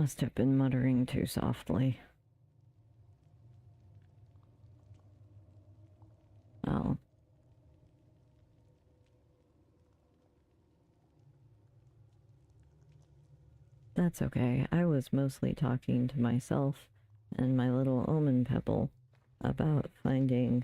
must have been muttering too softly. Oh. That's okay. I was mostly talking to myself and my little Omin pebble about finding,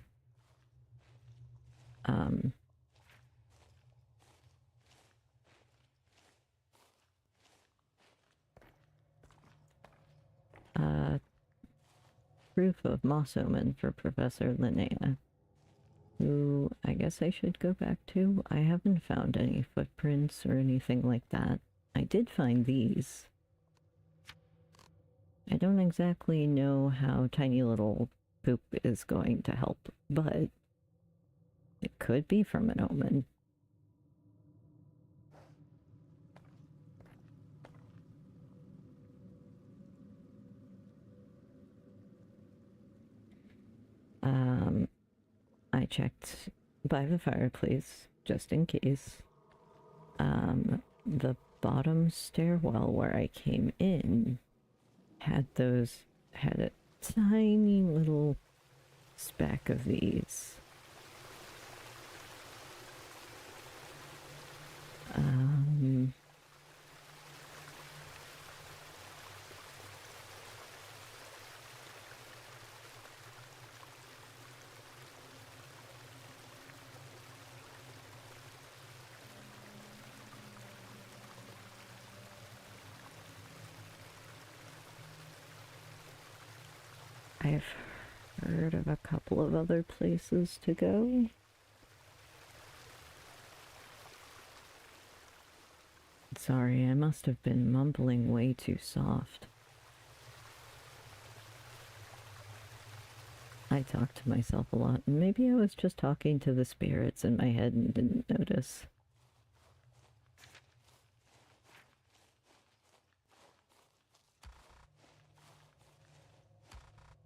proof of moss omen for Professor Linnea, who I guess I should go back to. I haven't found any footprints or anything like that. I did find these. I don't exactly know how tiny little poop is going to help, but it could be from an omen. I checked by the fireplace, just in case. The bottom stairwell where I came in had a tiny little speck of these. I've heard of a couple of other places to go. Sorry, I must have been mumbling way too soft. I talk to myself a lot, and maybe I was just talking to the spirits in my head and didn't notice.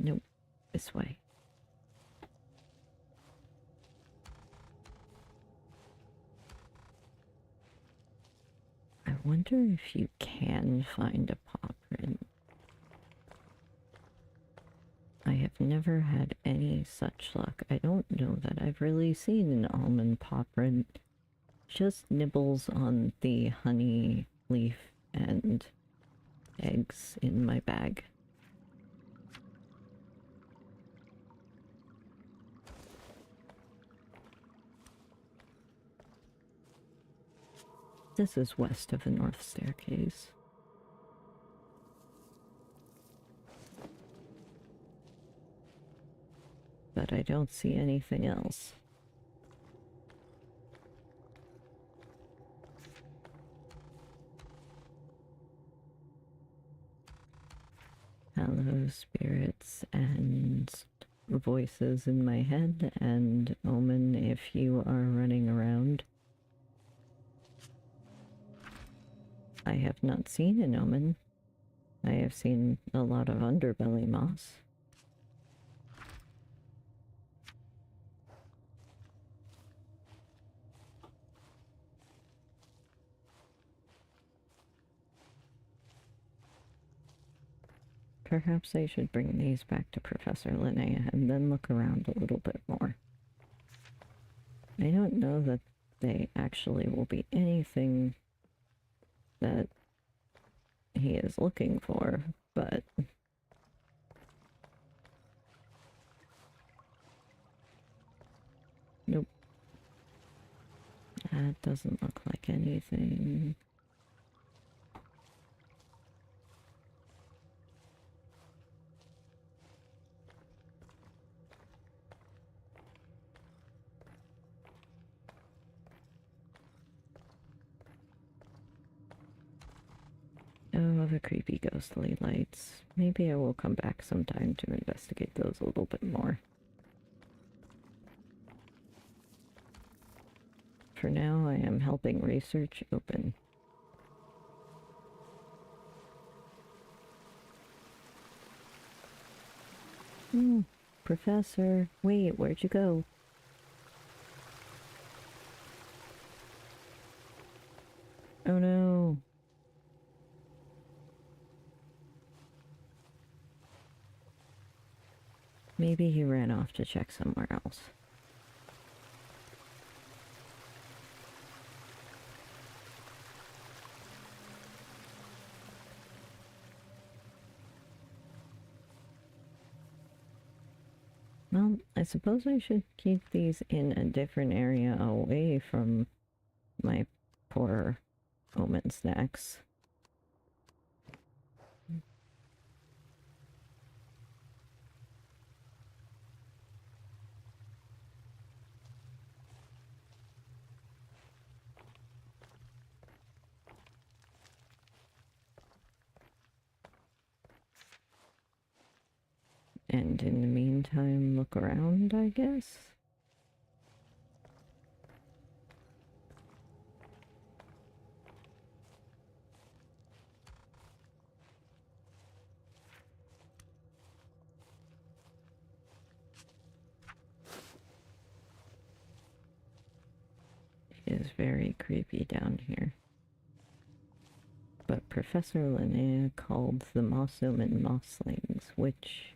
Nope, this way. I wonder if you can find a paw print. I have never had any such luck. I don't know that I've really seen an almond paw print. Just nibbles on the honey leaf and eggs in my bag. This is west of the north staircase. But I don't see anything else. Hello, spirits and voices in my head, and Omen, if you are running around. I have not seen an omen. I have seen a lot of underbelly moss. Perhaps I should bring these back to Professor Linnea and then look around a little bit more. I don't know that they actually will be anything that he is looking for, but nope. That doesn't look like anything. Oh, the creepy ghostly lights. Maybe I will come back sometime to investigate those a little bit more. For now, I am helping research open. Professor, wait, where'd you go? Oh no. Maybe he ran off to check somewhere else. Well, I suppose I should keep these in a different area away from my poor Omin snacks. And in the meantime, look around, I guess? It is very creepy down here. But Professor Linnea called the Mossum Mosslings, which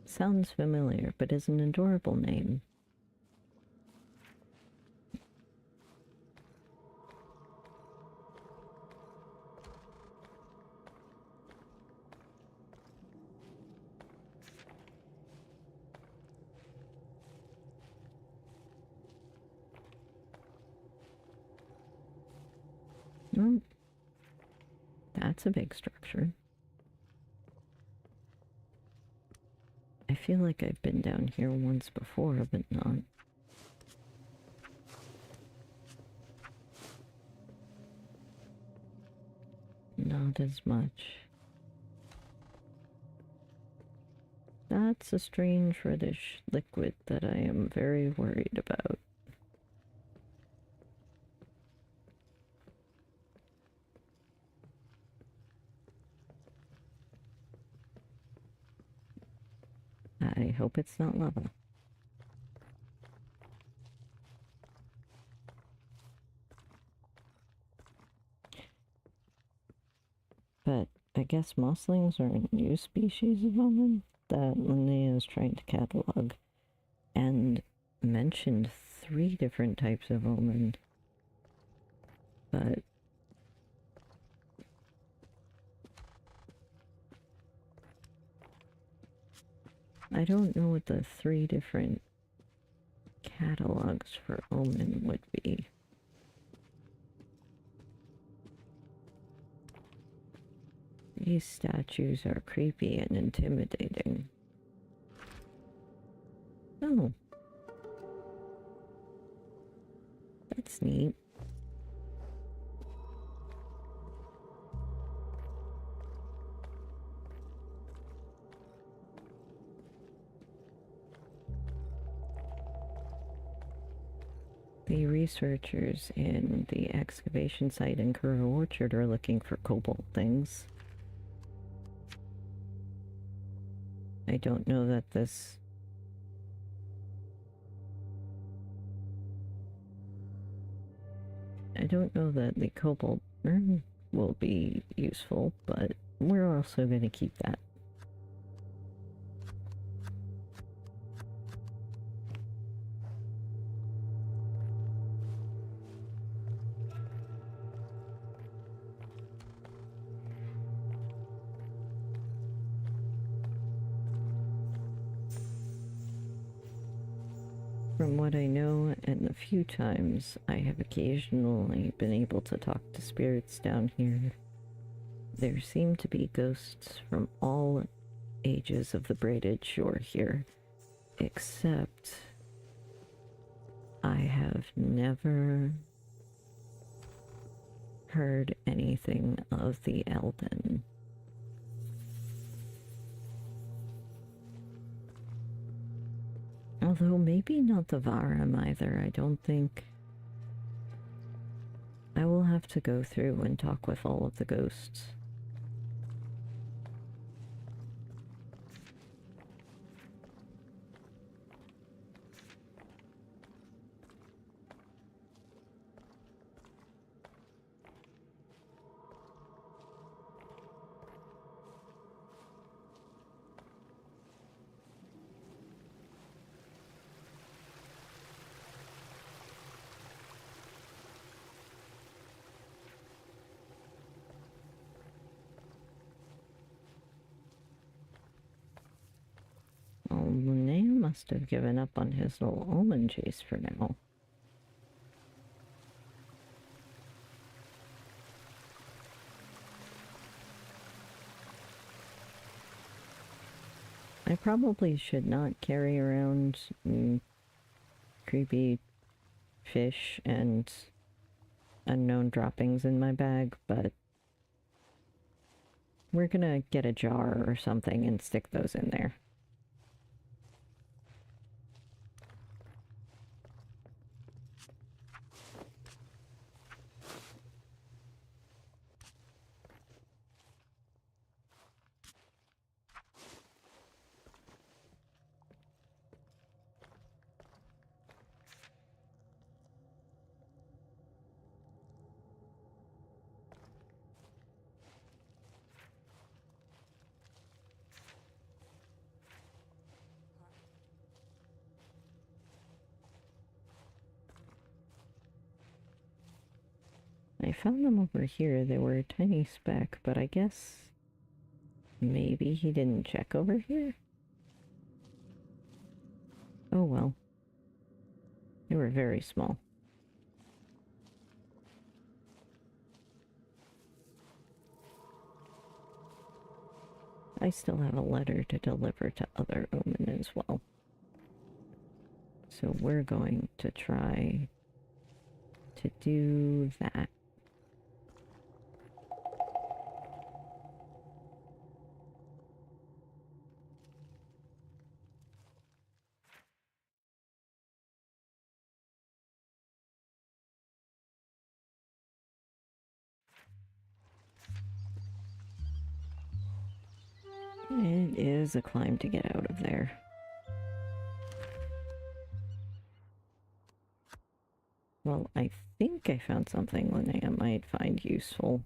sounds familiar, but is an adorable name. Oh, that's a big structure. I feel like I've been down here once before, but not. Not as much. That's a strange reddish liquid that I am very worried about. I hope it's not lava. But I guess mosslings are a new species of omen that Linnea is trying to catalog, and mentioned 3 different types of omen. But I don't know what the 3 different catalogs for omen would be. These statues are creepy and intimidating. Oh. That's neat. The researchers in the excavation site in Kura Orchard are looking for cobalt things. I don't know that this... I don't know that the cobalt urn will be useful, but we're also going to keep that. From what I know, and the few times I have occasionally been able to talk to spirits down here, there seem to be ghosts from all ages of the braided shore here, except I have never heard anything of the Elden. Although maybe not the Varam either, I don't think. I will have to go through and talk with all of the ghosts. must have given up on his little Omin chase for now. I probably should not carry around creepy fish and unknown droppings in my bag, but we're gonna get a jar or something and stick those in there. I found them over here. They were a tiny speck, but I guess maybe he didn't check over here? Oh well. They were very small. I still have a letter to deliver to other Omin as well. So we're going to try to do that. It is a climb to get out of there. Well, I think I found something Linnea might find useful.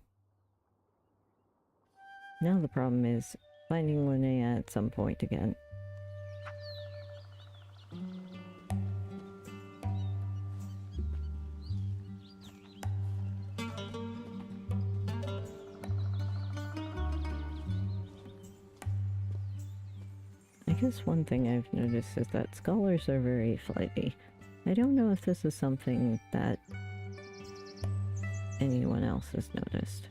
Now the problem is finding Linnea at some point again. I guess one thing I've noticed is that scholars are very flighty. I don't know if this is something that anyone else has noticed.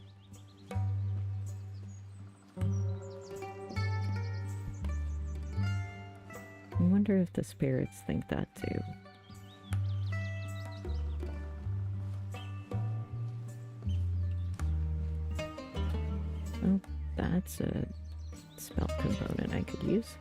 I wonder if the spirits think that too. Oh, that's a spell component I could use.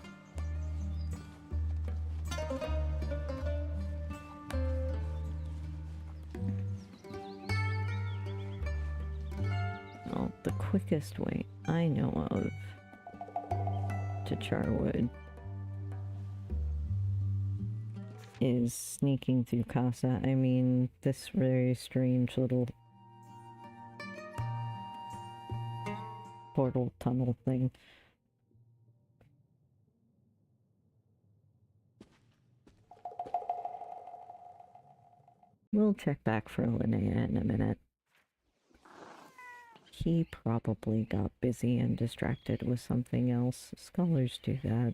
Well, the quickest way I know of to char wood is sneaking through Casa. I mean, this very strange little portal tunnel thing. We'll check back for Linnea in a minute. He probably got busy and distracted with something else. Scholars do that.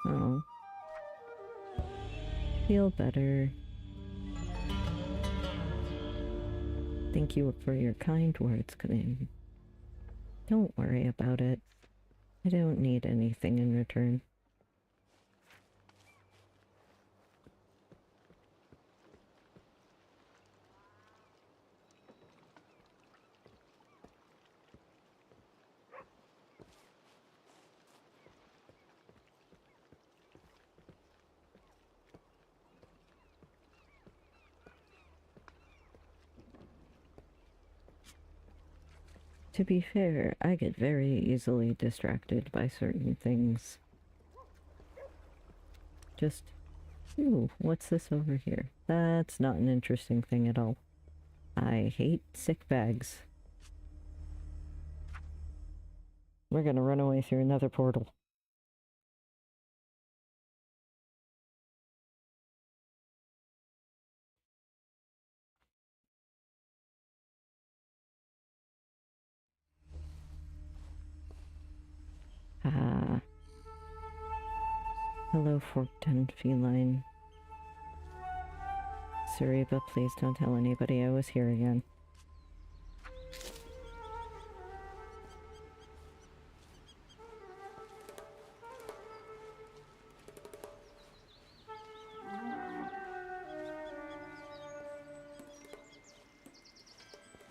Oh. Feel better. Thank you for your kind words, Khelim. Don't worry about it. I don't need anything in return. To be fair, I get very easily distracted by certain things. Just, ooh, what's this over here? That's not an interesting thing at all. I hate sick bags. We're gonna run away through another portal. Hello, forked-tongued feline. Sorry, but please don't tell anybody I was here again.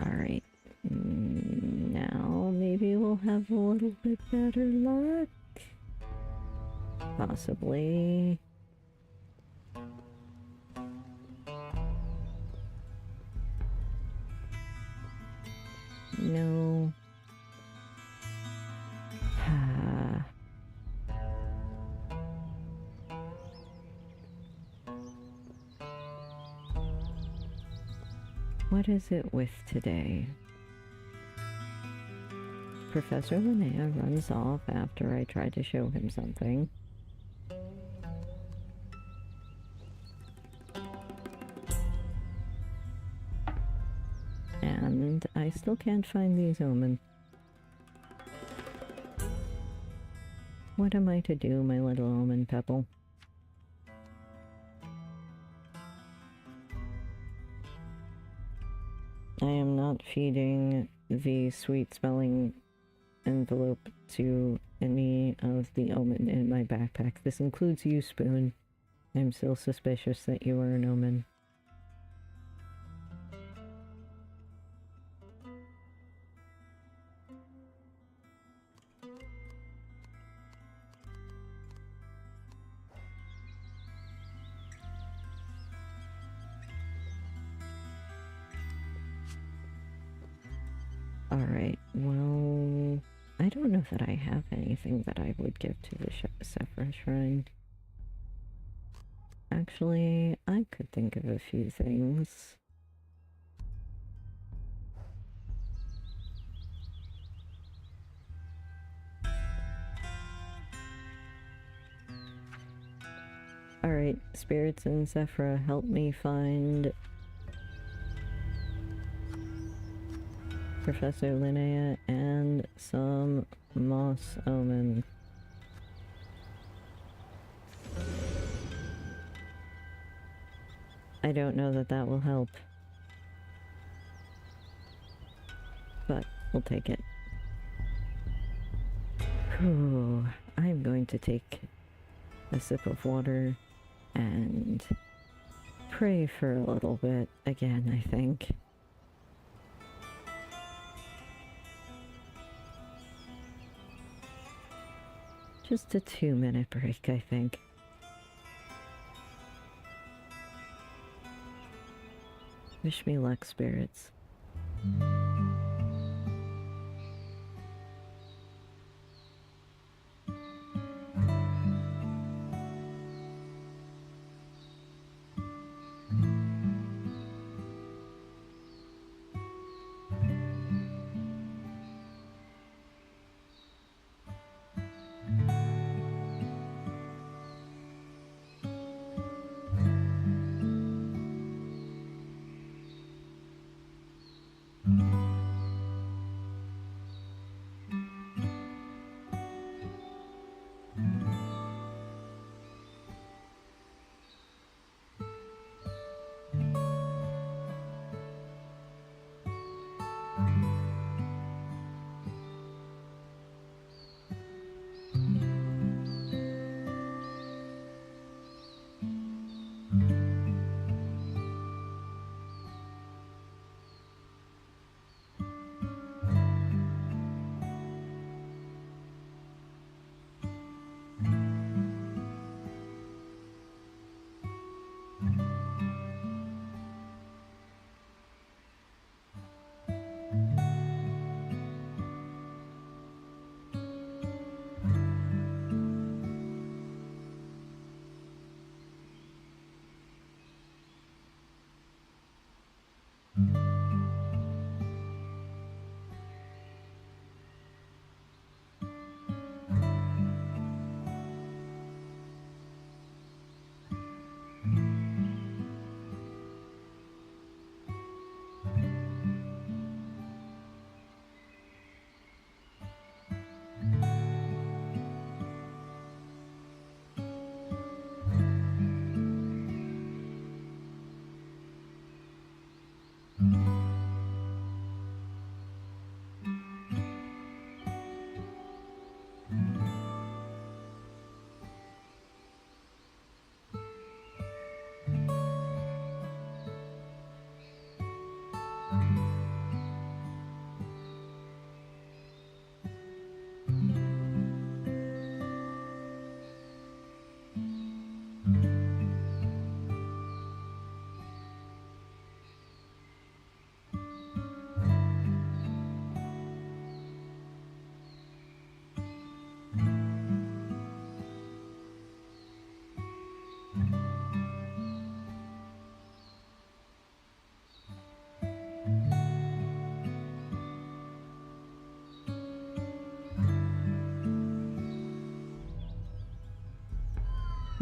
Alright. Now maybe we'll have a little bit better luck. Possibly. No. What is it with today? Professor Linnea runs off after I try to show him something. And I still can't find these Omin. What am I to do, my little Omin pebble? I am not feeding the sweet-smelling envelope to any of the Omin in my backpack. This includes you, Spoon. I'm still suspicious that you are an Omin. Alright, well, I don't know that I have anything that I would give to the Sephra Shrine. Actually, I could think of a few things. Alright, spirits in Sephra, help me find Professor Linnea and some Moss Omen. I don't know that that will help, but we'll take it. Whew. I'm going to take a sip of water and pray for a little bit again, I think. Just a 2-minute break, I think. Wish me luck, spirits.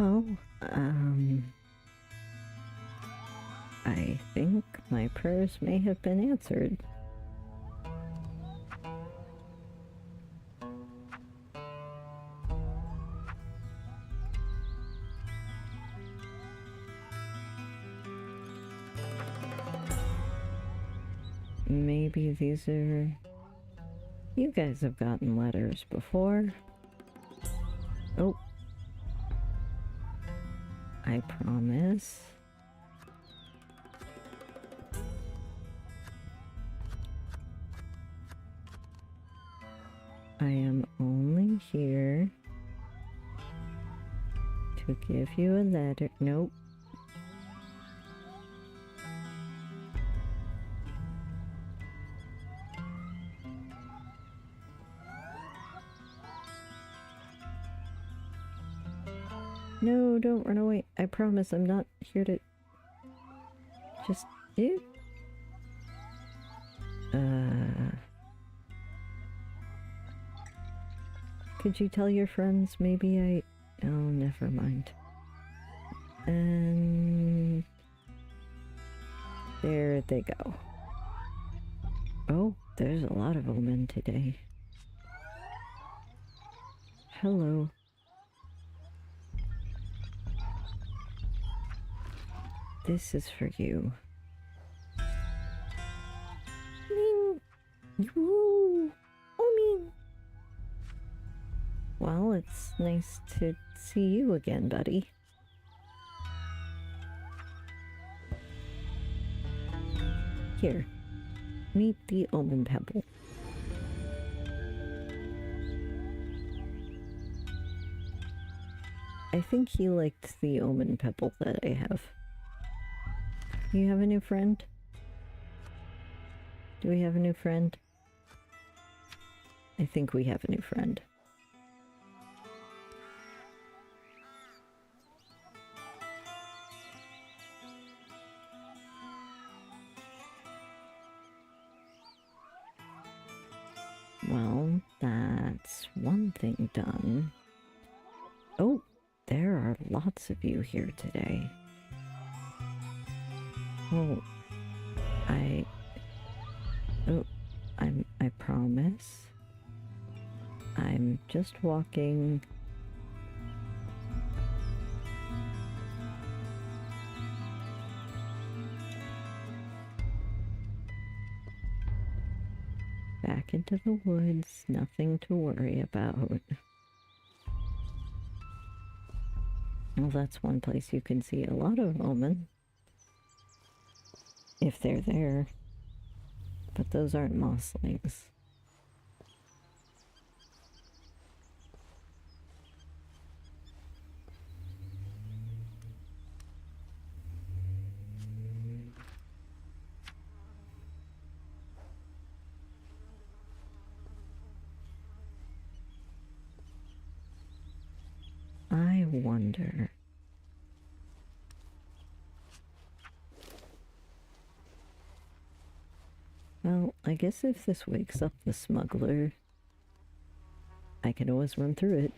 Well, I think my prayers may have been answered. Maybe these are... You guys have gotten letters before. Oh. I promise. I am only here to give you a letter. Nope. No, don't run away. I promise I'm not here to... Just... Ew. Could you tell your friends maybe I... Oh, never mind. And... There they go. Oh, there's a lot of Omin today. Hello. This is for you. Omin! Yoo! Omin! Well, it's nice to see you again, buddy. Here, meet the Omin Pebble. I think he liked the Omin Pebble that I have. You have a new friend? Do we have a new friend? I think we have a new friend. Well, that's one thing done. Oh, there are lots of you here today. Oh, I promise. I'm just walking. Back into the woods, nothing to worry about. Well, that's one place you can see a lot of Omin. If they're there. But those aren't mosslings. I wonder... Well, I guess if this wakes up the smuggler, I can always run through it.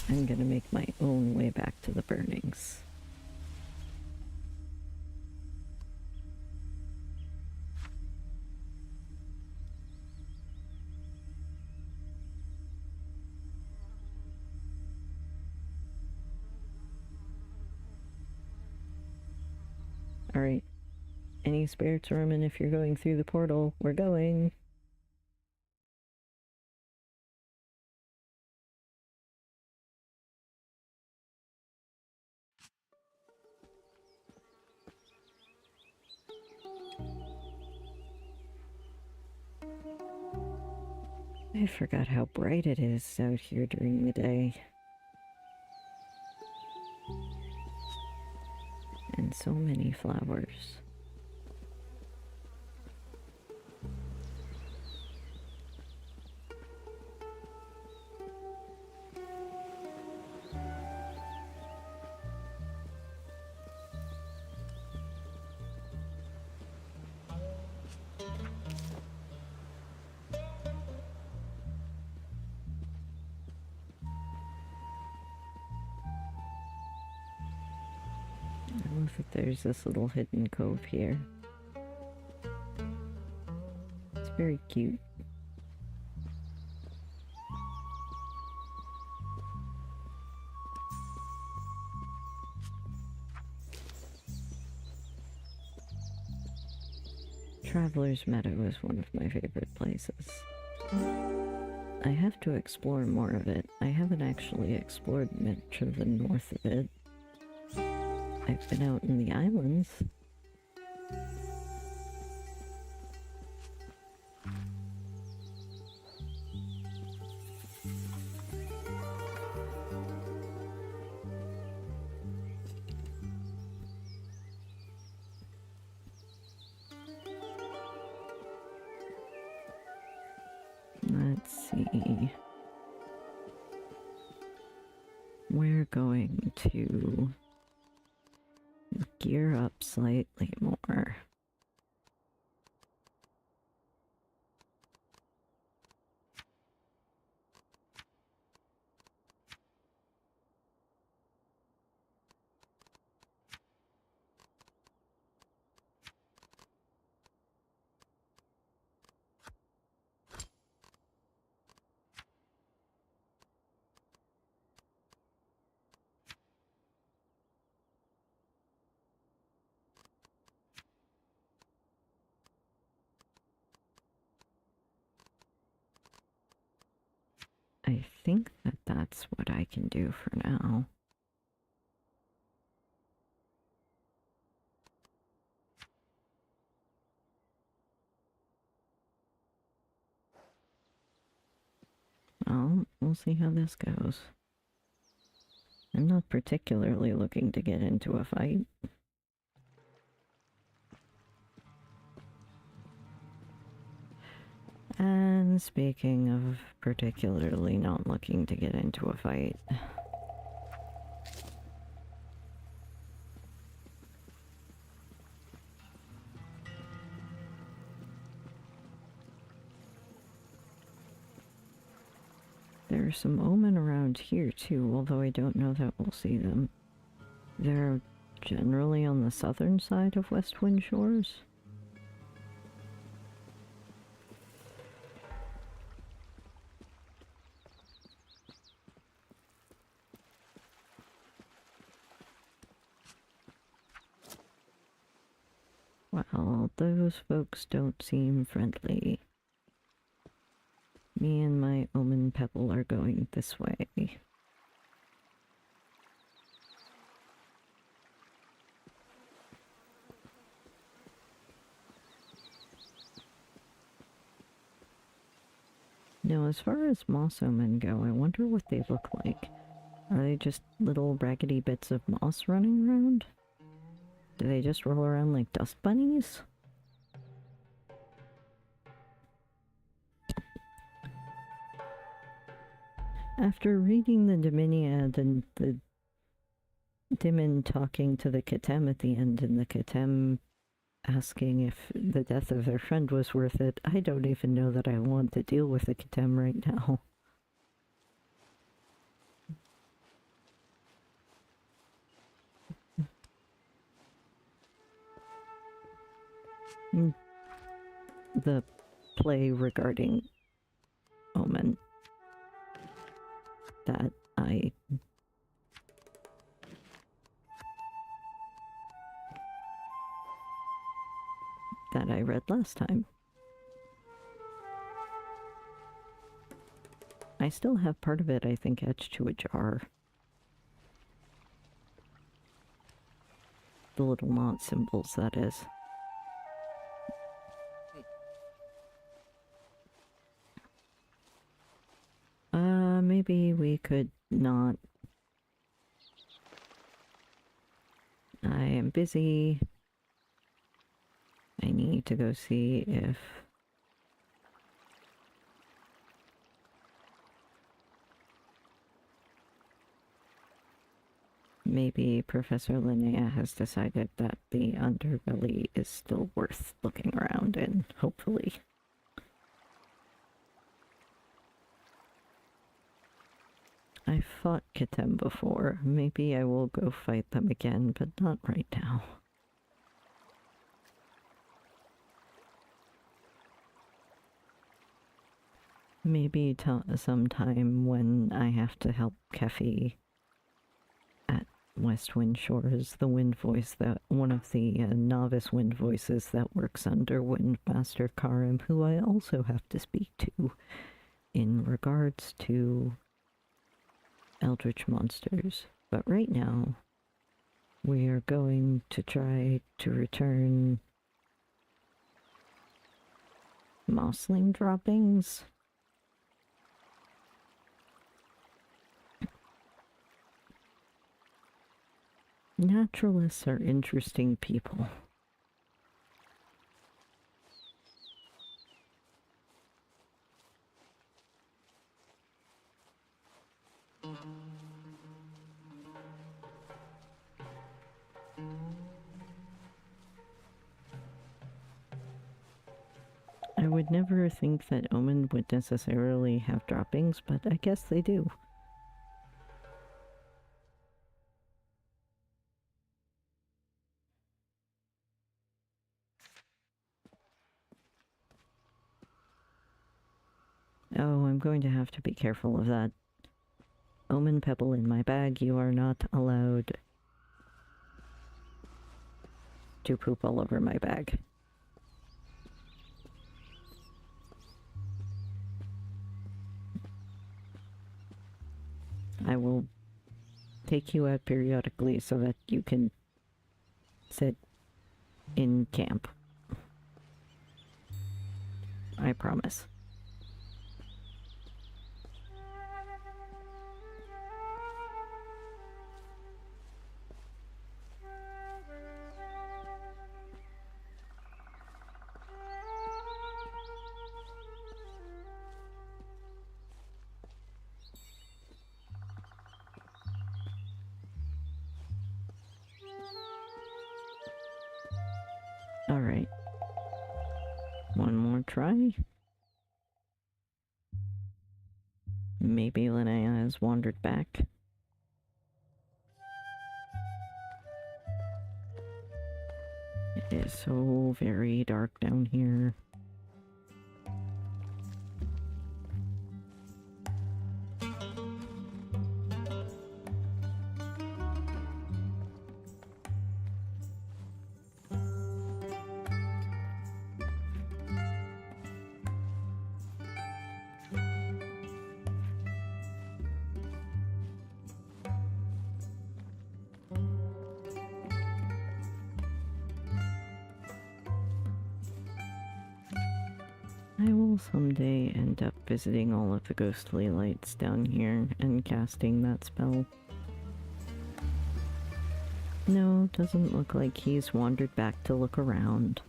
I'm gonna make my own way back to the burnings. Alright. Any spirits, Roman, if you're going through the portal? We're going. I forgot how bright it is out here during the day. And so many flowers. I love that there's this little hidden cove here. It's very cute. Traveler's Meadow is one of my favorite places. I have to explore more of it. I haven't actually explored much of the north of it. I've been out in the islands. Let's see. We're going to gear up slightly more. I think that that's what I can do for now. Well, we'll see how this goes. I'm not particularly looking to get into a fight. And speaking of particularly not looking to get into a fight, there are some Omin around here too, although I don't know that we'll see them. They're generally on the southern side of Westwind Shores. Well, those folks don't seem friendly. Me and my Omin Pebble are going this way. Now, as far as moss omen go, I wonder what they look like. Are they just little raggedy bits of moss running around? Do they just roll around like dust bunnies? After reading the Dominiad and the Dimin talking to the Khetem at the end and the Khetem asking if the death of their friend was worth it, I don't even know that I want to deal with the Khetem right now. The play regarding Omen that I read last time. I still have part of it, I think, etched to a jar. The little knot symbols, that is. Maybe we could not. I am busy. I need to go see if maybe Professor Linnea has decided that the underbelly is still worth looking around in, hopefully. I fought Khelim before. Maybe I will go fight them again, but not right now. Maybe sometime when I have to help Kefi at West Wind Shores, the wind voice that one of the novice wind voices that works under Windmaster Khelim, who I also have to speak to in regards to eldritch monsters. But right now, we are going to try to return mossling droppings. Naturalists are interesting people. I would never think that Omin would necessarily have droppings, but I guess they do. Oh, I'm going to have to be careful of that. Omin pebble in my bag, you are not allowed to poop all over my bag. I will take you out periodically so that you can sit in camp. I promise. Alright. One more try. Maybe Linnea has wandered back. It is so very dark down here. I will someday end up visiting all of the ghostly lights down here and casting that spell. No, doesn't look like he's wandered back to look around.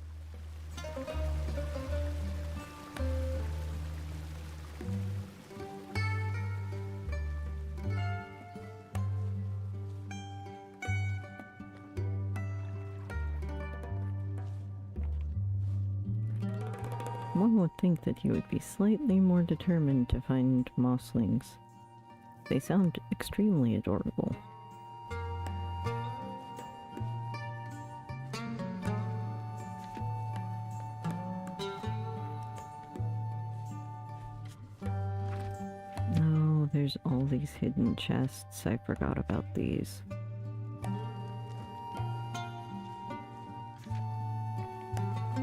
One would think that he would be slightly more determined to find mosslings. They sound extremely adorable. Oh, there's all these hidden chests. I forgot about these.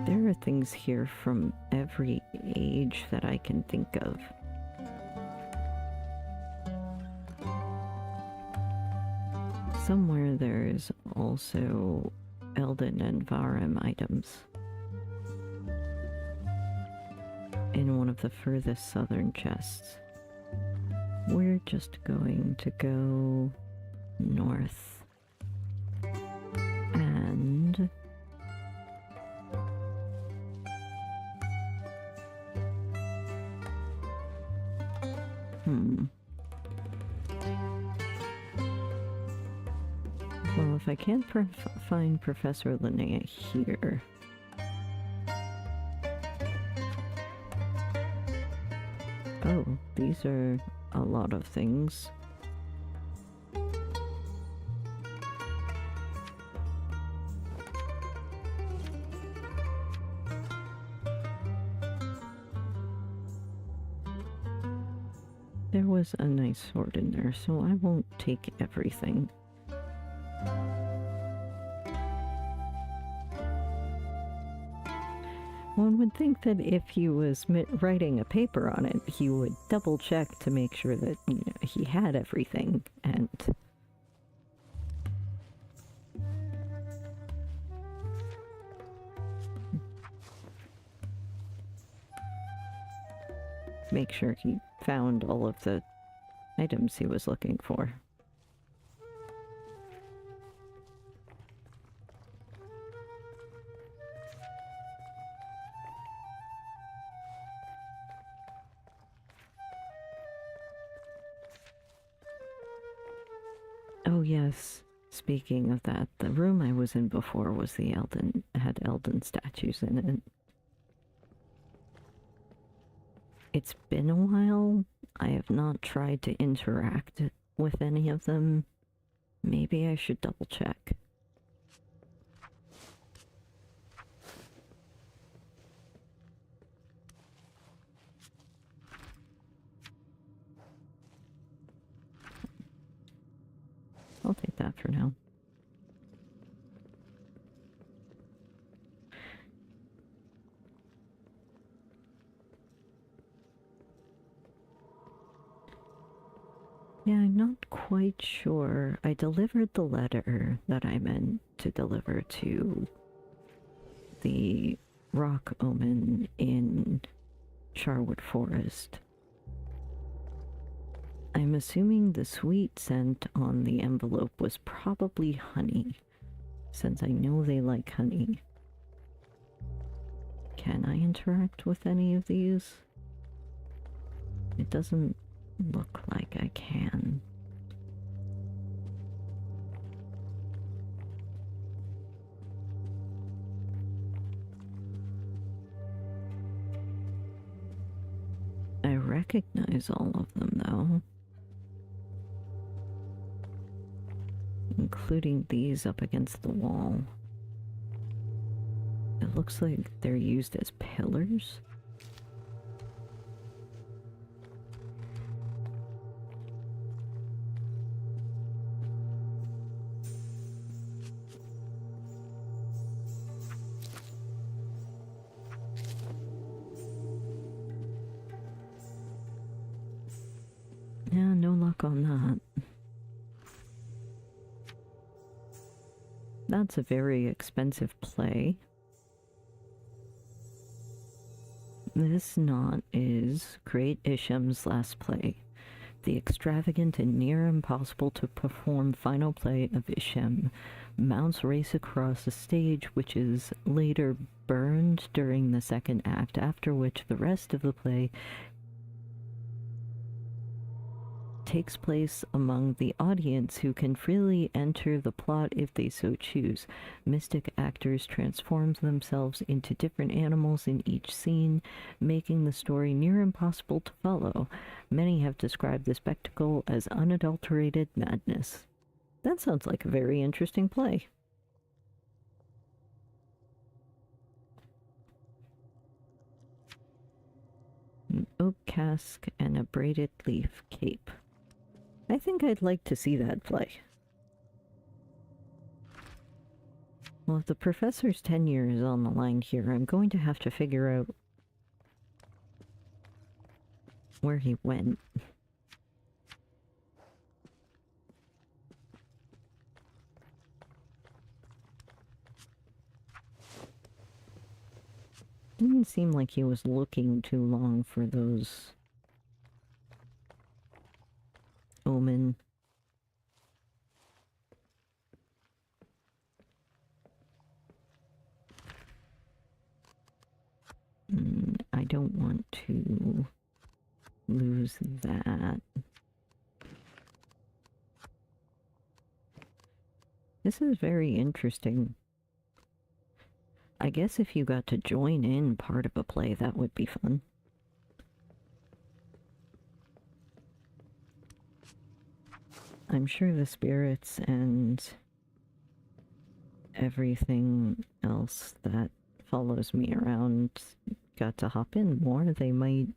There are things here from every age that I can think of. Somewhere there's also Eldin and Varim items. In one of the furthest southern chests. We're just going to go north. And well, if I can't find Professor Linnea here... Oh, these are a lot of things. There was a nice sword in there, so I won't take everything. One would think that if he was writing a paper on it, he would double check to make sure that, you know, he had everything, and make sure he found all of the items he was looking for. Oh yes, speaking of that, the room I was in before was the had Elden statues in it. It's been a while. I have not tried to interact with any of them. Maybe I should double check. I'll take that for now. Yeah, I'm not quite sure. I delivered the letter that I meant to deliver to the rock Omin in Charwood Forest. I'm assuming the sweet scent on the envelope was probably honey, since I know they like honey. Can I interact with any of these? It doesn't look like I can. I recognize all of them, though. Including these up against the wall. It looks like they're used as pillars. Yeah, no luck on that. That's a very expensive play. This knot is Great Isham's last play. The extravagant and near impossible to perform final play of Isham. Mounts race across a stage which is later burned during the second act, after which the rest of the play takes place among the audience, who can freely enter the plot if they so choose. Mystic actors transform themselves into different animals in each scene, making the story near impossible to follow. Many have described the spectacle as unadulterated madness. That sounds like a very interesting play. An oak cask and a braided leaf cape. I think I'd like to see that play. Well, if the professor's tenure is on the line here, I'm going to have to figure out where he went. Didn't seem like he was looking too long for those Omin. I don't want to lose that. This is very interesting. I guess if you got to join in part of a play, that would be fun. I'm sure the spirits and everything else that follows me around got to hop in more. They might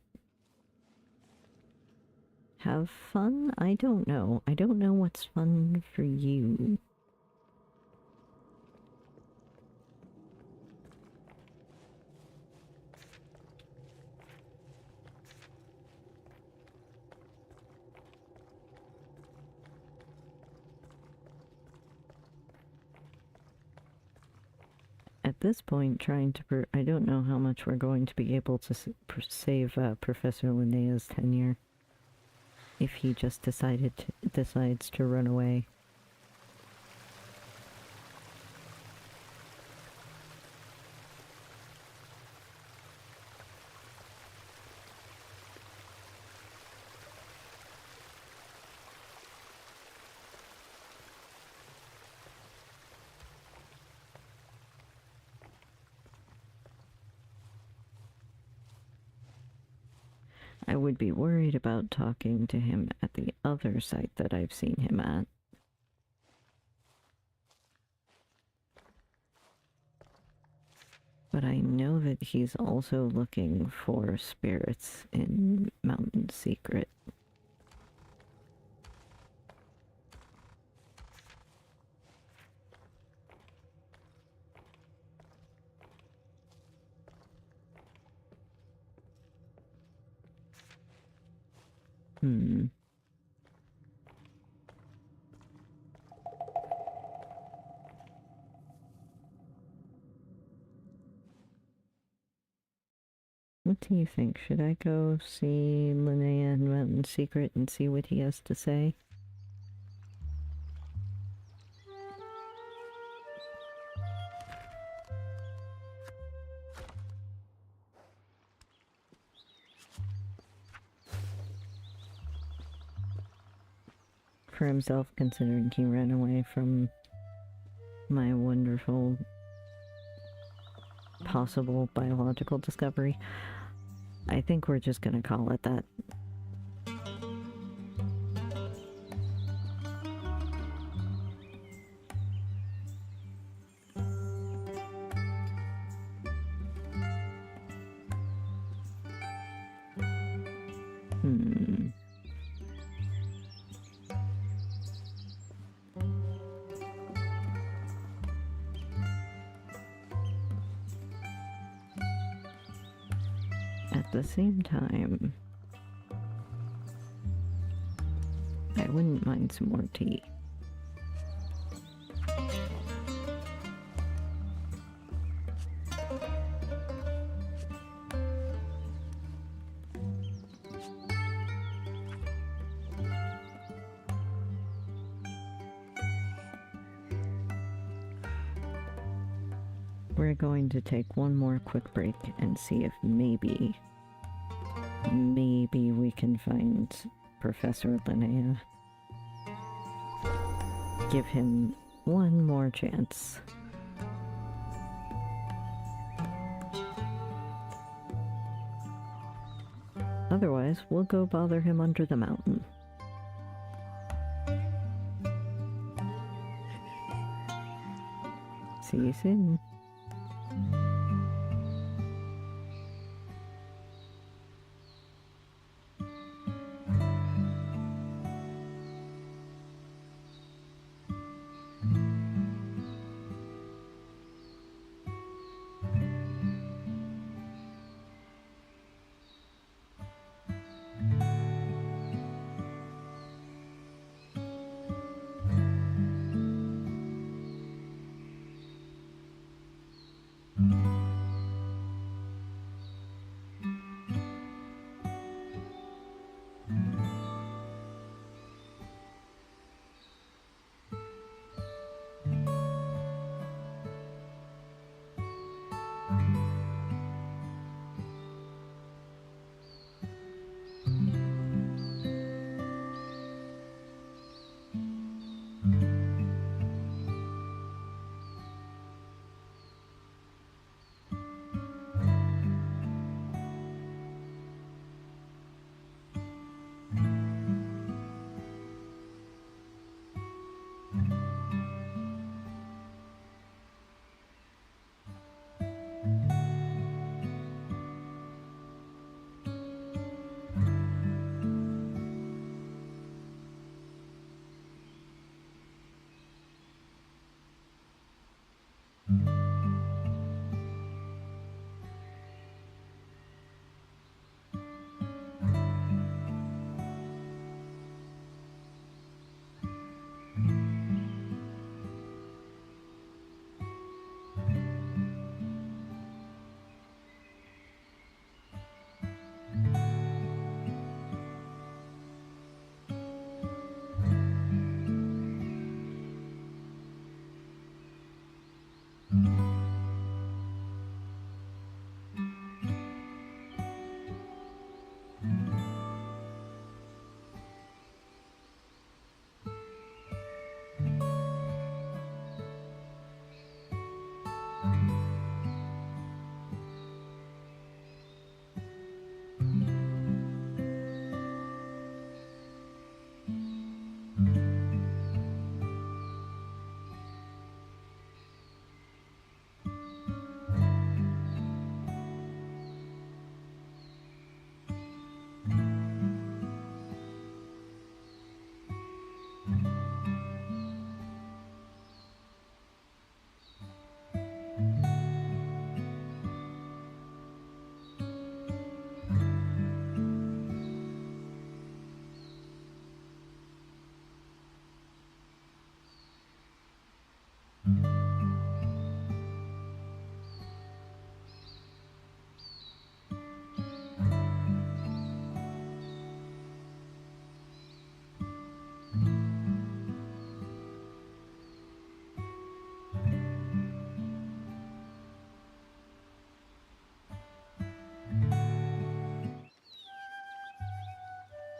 Have fun? I don't know. I don't know what's fun for you. At this point, trying to I don't know how much we're going to be able to save Professor Linnea's tenure if he just decides to run away. I would be worried about talking to him at the other site that I've seen him at. But I know that he's also looking for spirits in Mountain Secret. What do you think? Should I go see Linnea in Mountain Secret and see what he has to say? For himself, considering he ran away from my wonderful possible biological discovery, I think we're just gonna call it that. At the same time, I wouldn't mind some more tea. We're going to take one more quick break and see if maybe we can find Professor Linnea. Give him one more chance. Otherwise, we'll go bother him under the mountain. See you soon.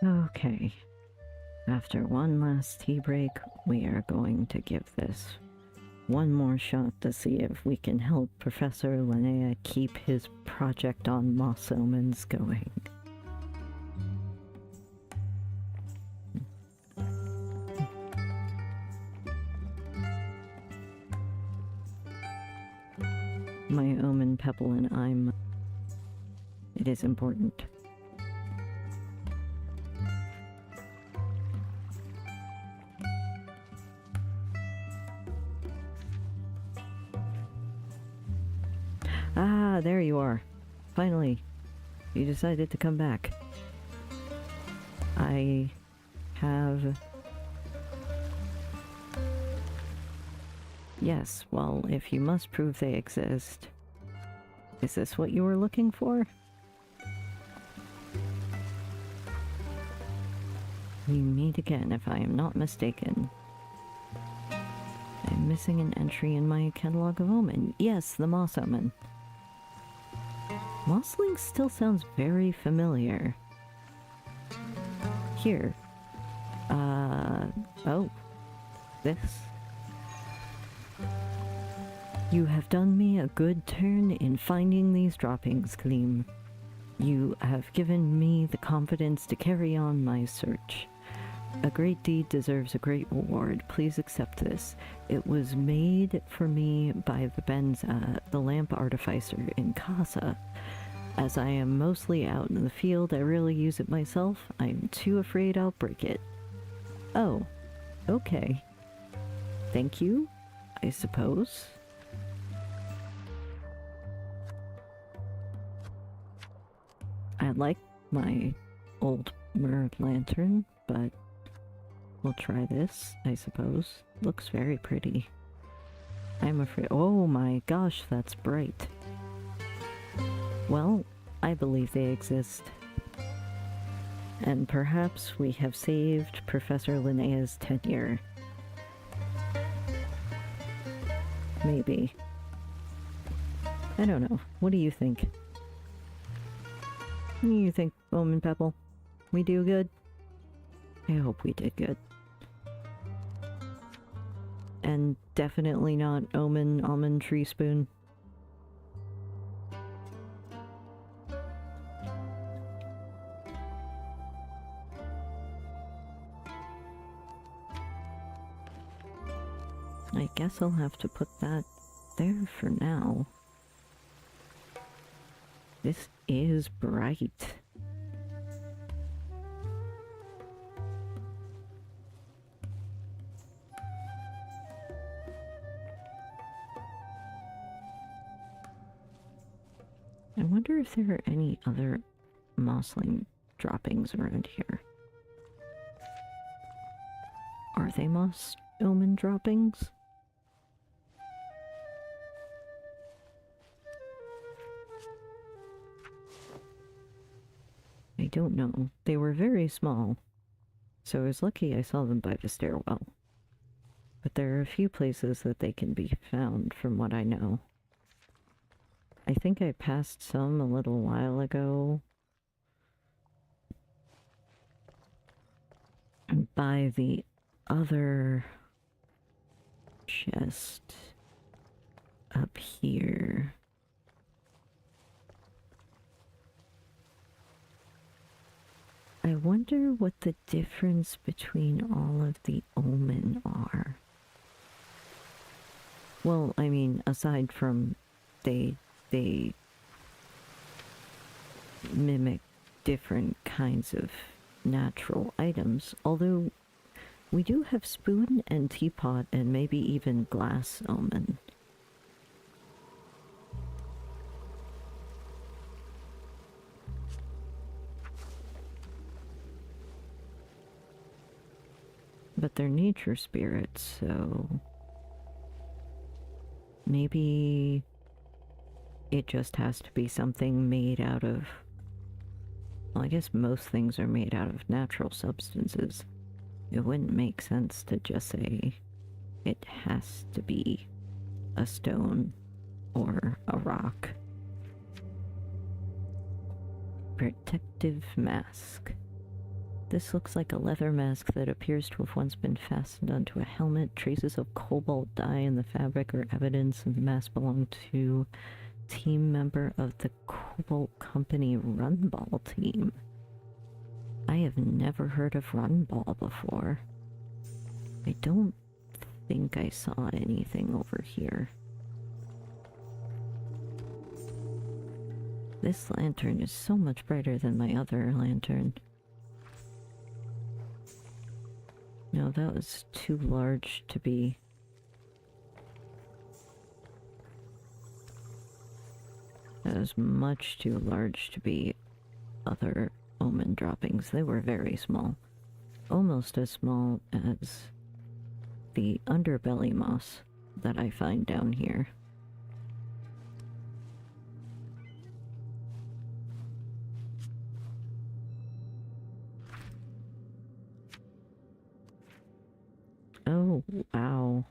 Okay. After one last tea break, we are going to give this one more shot to see if we can help Professor Linnea keep his project on moss omens going. My Omin, Pebble, and it is important. Ah, there you are. Finally, you decided to come back. I have... Yes, well, if you must prove they exist... Is this what you were looking for? We meet again, if I am not mistaken. I'm missing an entry in my catalog of Omen. Yes, the Moss Omen. Mossling still sounds very familiar. Here. Oh. This. You have done me a good turn in finding these droppings, Khelim. You have given me the confidence to carry on my search. A great deed deserves a great reward. Please accept this. It was made for me by the Benza, the lamp artificer in Casa. As I am mostly out in the field, I rarely use it myself. I'm too afraid I'll break it. Oh, okay. Thank you, I suppose. I like my old mirrored lantern, but we'll try this, I suppose. Looks very pretty. I'm afraid— oh my gosh, that's bright. Well, I believe they exist. And perhaps we have saved Professor Linnea's tenure. Maybe. I don't know. What do you think? What do you think, Omin Pebble? We do good? I hope we did good. And definitely not Omin Almond Tree Spoon. I guess I'll have to put that there for now. This is bright. I wonder if there are any other mossling droppings around here. Are they moss omen droppings? I don't know. They were very small, so I was lucky I saw them by the stairwell. But there are a few places that they can be found, from what I know. I think I passed some a little while ago by the other chest up here. I wonder what the difference between all of the omen are. Well, I mean, aside from they mimic different kinds of natural items, although we do have spoon and teapot and maybe even glass omen. But they're nature spirits, so maybe it just has to be something made out of... Well, I guess most things are made out of natural substances. It wouldn't make sense to just say it has to be a stone or a rock. Protective mask. This looks like a leather mask that appears to have once been fastened onto a helmet. Traces of cobalt dye in the fabric are evidence the mask belonged to a team member of the Cobalt Company Runball team. I have never heard of Runball before. I don't think I saw anything over here. This lantern is so much brighter than my other lantern. No, that was too large to be... That was much too large to be other omen droppings. They were very small. Almost as small as the underbelly moss that I find down here. Oh, wow.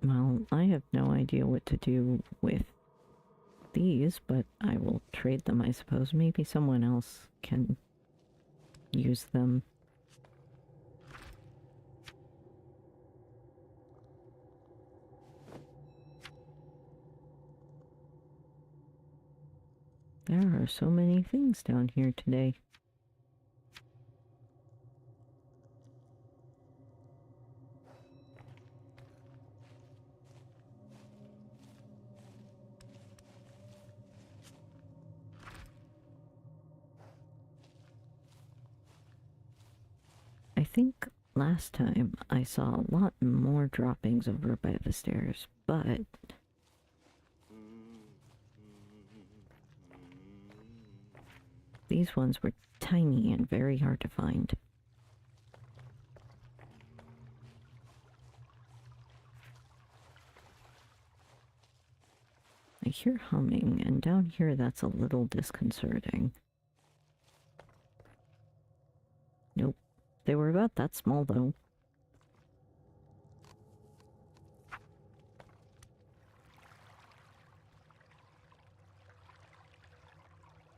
Well, I have no idea what to do with these, but I will trade them, I suppose. Maybe someone else can use them. There are so many things down here today. I think last time I saw a lot more droppings over by the stairs, but these ones were tiny and very hard to find. I hear humming, and down here that's a little disconcerting. Nope. They were about that small, though.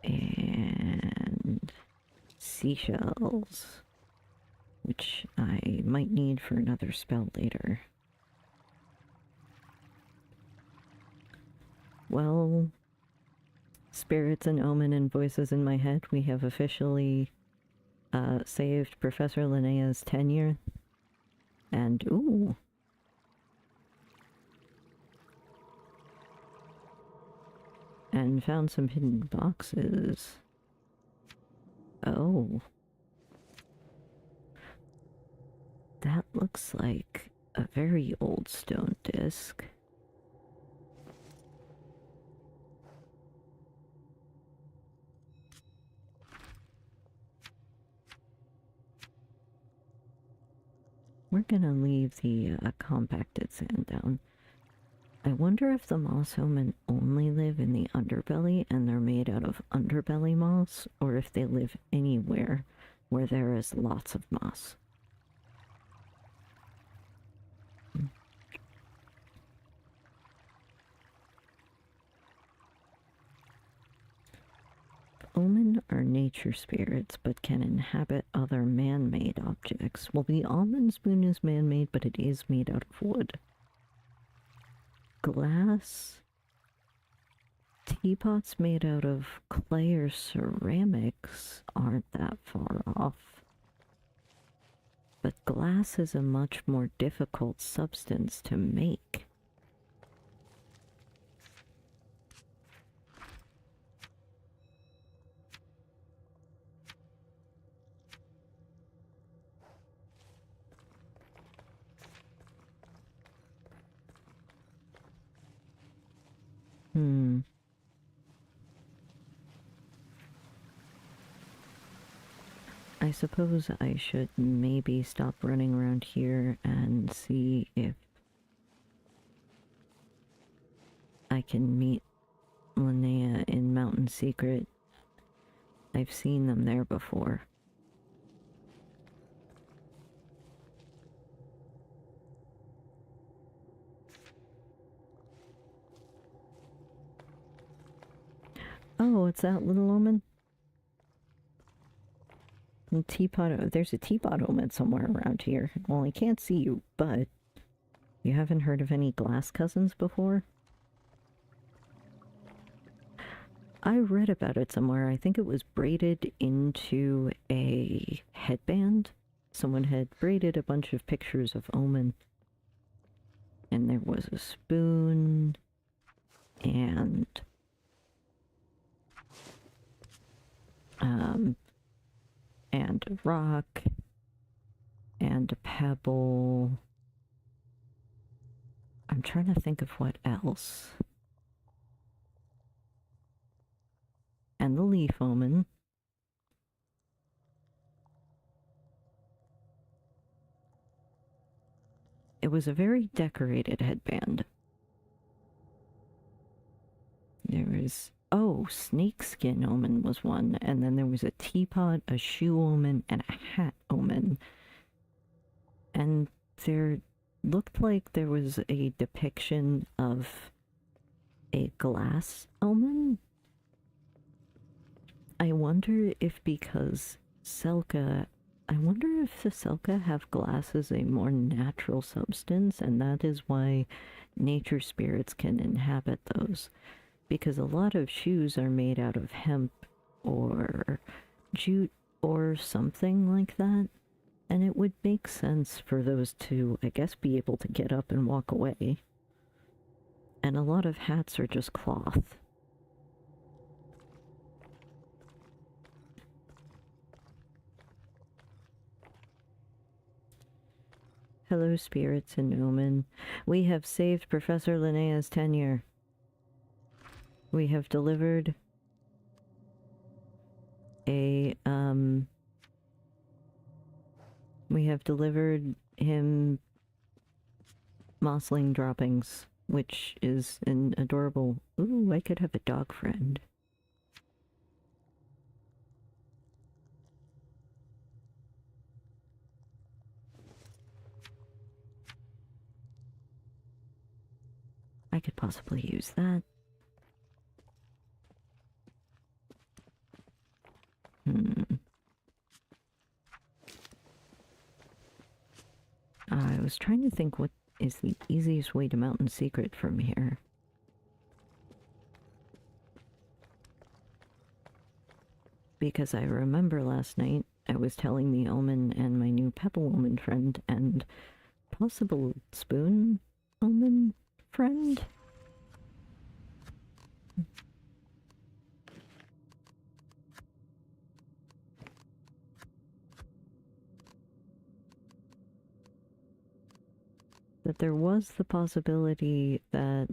And seashells, which I might need for another spell later. Well, spirits and omen and voices in my head, we have officially saved Professor Linnea's tenure. And, ooh. And found some hidden boxes. Oh. That looks like a very old stone disc. we're gonna leave the compacted sand down. I wonder if the moss omen only live in the underbelly and they're made out of underbelly moss, or if they live anywhere where there is lots of moss. Omen are nature spirits, but can inhabit other man-made objects. Well, the almond spoon is man-made, but it is made out of wood. Glass. Teapots made out of clay or ceramics aren't that far off. But glass is a much more difficult substance to make. I suppose I should maybe stop running around here and see if I can meet Linnea in Mountain Secret. I've seen them there before. Oh, it's that little omen? Teapot. There's a teapot omen somewhere around here. Well, I can't see you, but you haven't heard of any glass cousins before? I read about it somewhere. I think it was braided into a headband. Someone had braided a bunch of pictures of Omen. And there was a spoon and a rock and a pebble. I'm trying to think of what else. And the leaf omen. It was a very decorated headband. There was, oh, snakeskin omen was one, and then there was a teapot, a shoe omen, and a hat omen. And there looked like there was a depiction of a glass omen. I wonder if because Selka, I wonder if the Selka have glass as a more natural substance, and that is why nature spirits can inhabit those. Because a lot of shoes are made out of hemp or jute or something like that, and it would make sense for those to, I guess, be able to get up and walk away. And a lot of hats are just cloth. Hello, spirits and Omen. We have saved Professor Linnea's tenure. We have delivered we have delivered him mossling droppings, which is an adorable... Ooh, I could have a dog friend. I could possibly use that. I was trying to think what is the easiest way to Mountain Secret from here. Because I remember last night I was telling the Omen and my new Pebble Omen friend and possible Spoon Omen friend? That there was the possibility that...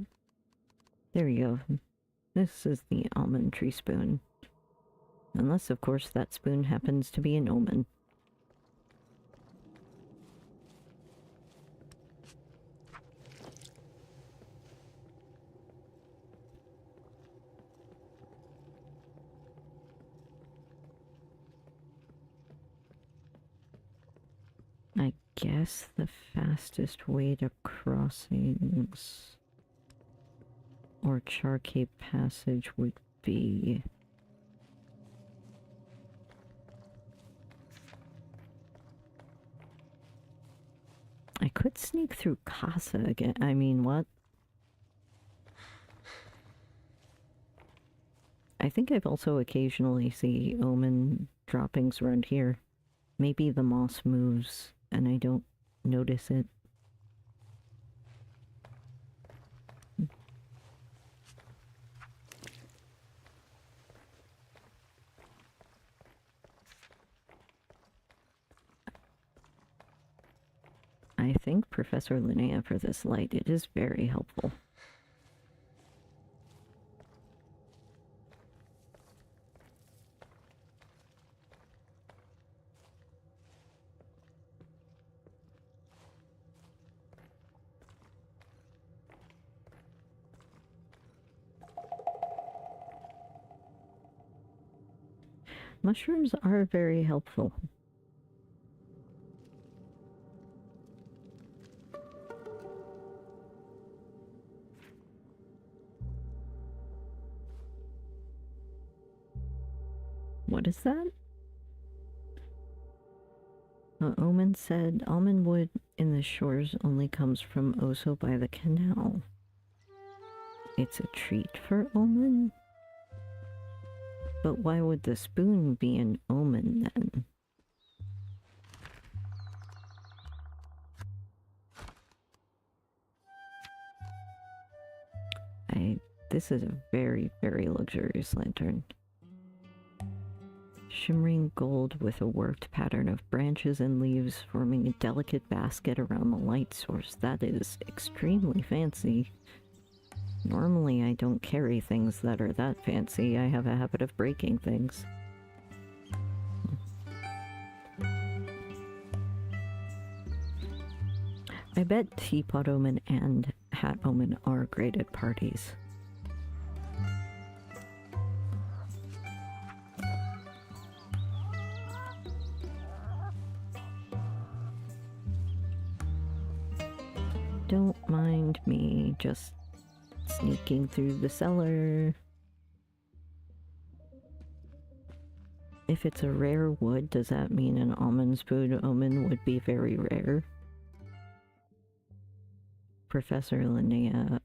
There you go. This is the almond tree spoon. Unless, of course, that spoon happens to be an omen. guess the fastest way to crossings or Charcape Passage would be... I could sneak through Casa again. I mean, what? I think I've also occasionally see Omin droppings around here. Maybe the moss moves and I don't notice it. I thank Professor Linnea for this light. It is very helpful. Mushrooms are very helpful. What is that? Omin said almond wood in the shores only comes from Oso by the canal. It's a treat for Omin? But why would the spoon be an omen then? This is a very, very luxurious lantern. Shimmering gold with a worked pattern of branches and leaves forming a delicate basket around the light source. That is extremely fancy. Normally I don't carry things that are that fancy. I have a habit of breaking things. I bet Teapot Omin and Hat Omin are great at parties. Don't mind me just sneaking through the cellar. If it's a rare wood, does that mean an almond spoon omen would be very rare? Professor Linnea.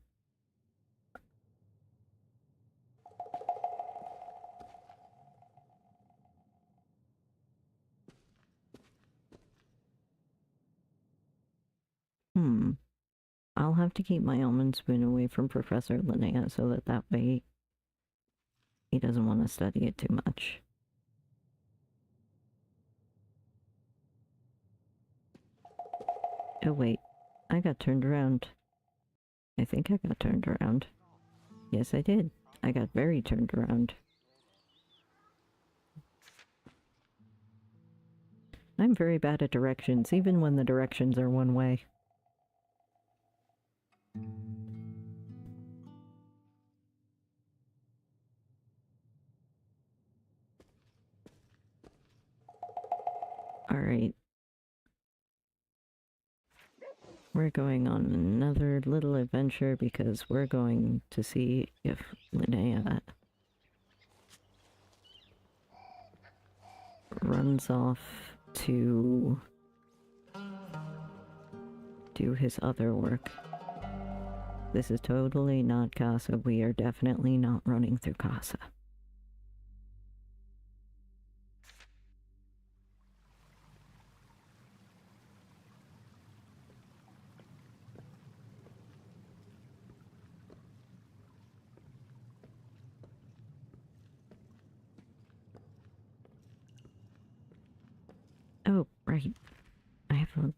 I'll have to keep my almond spoon away from Professor Linnea so that way he doesn't want to study it too much. Oh wait, I got turned around. I think I got turned around. Yes, I did. I got very turned around. I'm very bad at directions, even when the directions are one way. Alright. We're going on another little adventure because we're going to see if Linnea runs off to do his other work. This is totally not Casa. We are definitely not running through Casa. Oh, right. I have a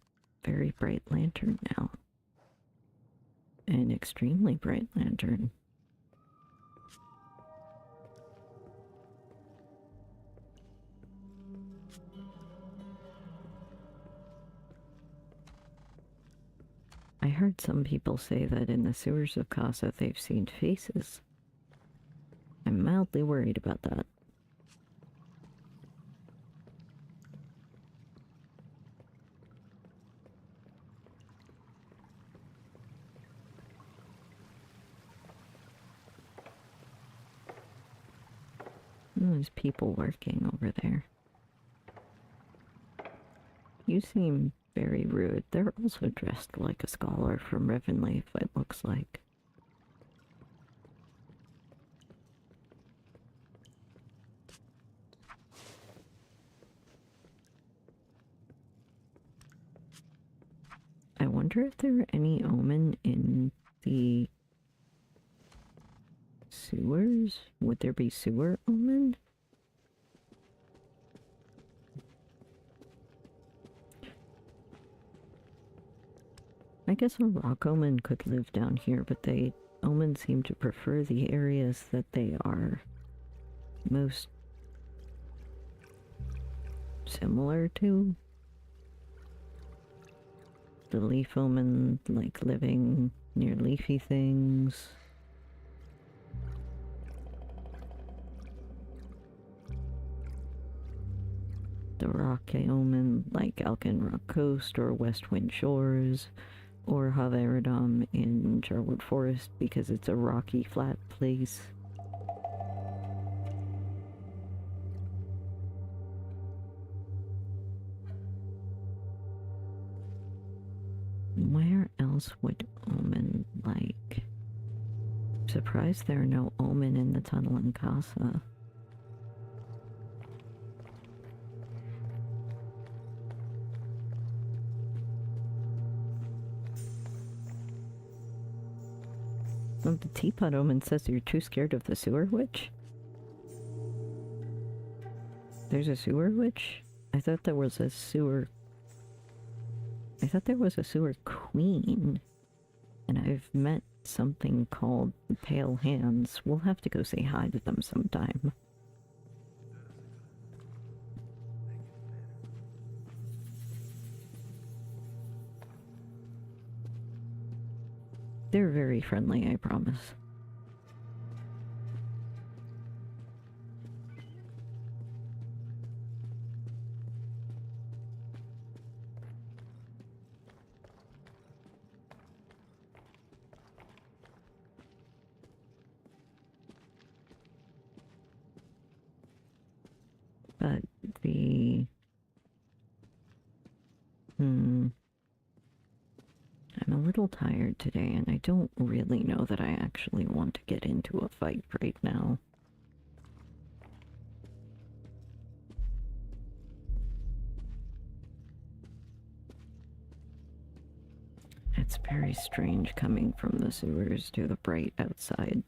very bright lantern now. An extremely bright lantern. I heard some people say that in the sewers of Casa they've seen faces. I'm mildly worried about that. Oh, there's people working over there. You seem very rude. They're also dressed like a scholar from Rivenleaf, it looks like. I wonder if there are any Omin in the sewers? Would there be sewer Omin? I guess a rock Omin could live down here, but Omin seem to prefer the areas that they are most similar to. The leaf Omin like living near leafy things. The rock Omin like Alkin Rock Coast or West Wind Shores. Or Haveradam in Jarwood Forest because it's a rocky, flat place. Where else would Omin like? Surprised there are no Omin in the tunnel in Casa. Well, the teapot Omin says you're too scared of the sewer witch? There's a sewer witch? I thought there was a sewer queen. And I've met something called the Pale Hands. We'll have to go say hi to them sometime. They're very friendly, I promise. But I'm a little tired today, and I don't really know that I actually want to get into a fight right now. It's very strange coming from the sewers to the bright outside.